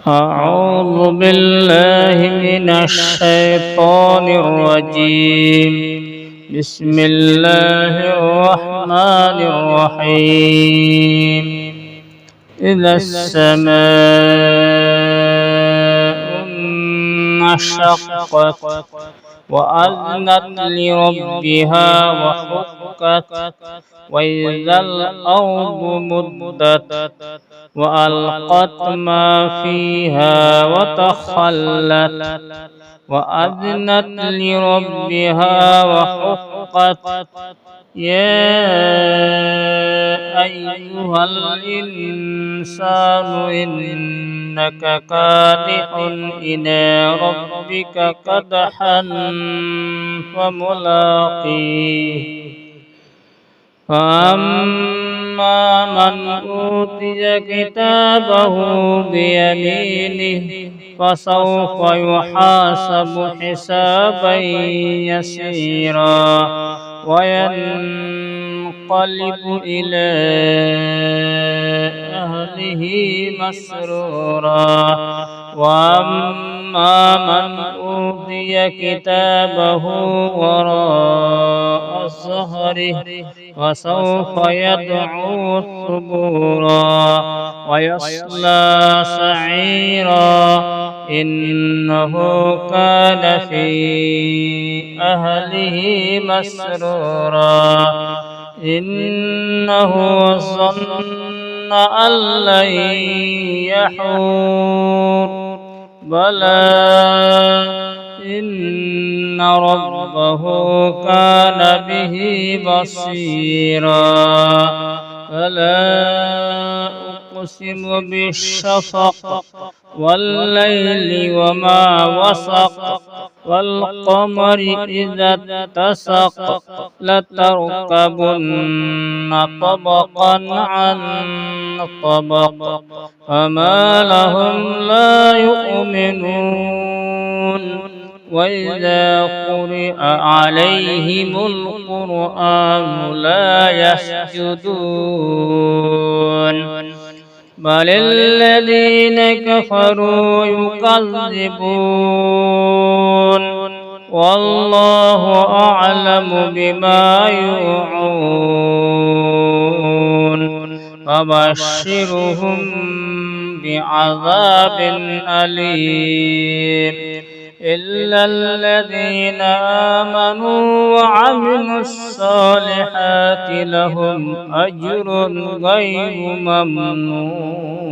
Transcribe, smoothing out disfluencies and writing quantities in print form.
أعوذ بالله من الشيطان الرجيم. بسم الله الرحمن الرحيم. إذا السماء انشقت وأذنت لربها وحقت وإذا الأرض مدت وألقت ما فيها وتخلت وأذنت لربها وحقت يا أيها الإنسان إنك كادح إلى ربك كدحا فملاقيه فأما من أوتي كتابه بيمينه فسوف يحاسب حسابا يسيرا وينقلب إلى أهله مسرورا وأما من أوتي كتابه وراء ظهره فسوف يدعو ثبورا ويصلى سعيرا إنه كان في أهله مسرورا إنه ظن أن لن يحور بلى إن ربه كان به بصيرا فلا أقسم بالشفق والليل وما وسق والقمر إذا اتسق لتركبن طبقا عن طبق فما لهم لا يؤمنون وإذا قرئ عليهم القرآن لا يسجدون بل الذين كفروا يكذبون والله أعلم بما يوعون فبشرهم بعذاب أليم إلا الذين آمنوا وعملوا الصالحات لهم أجر غير ممنون.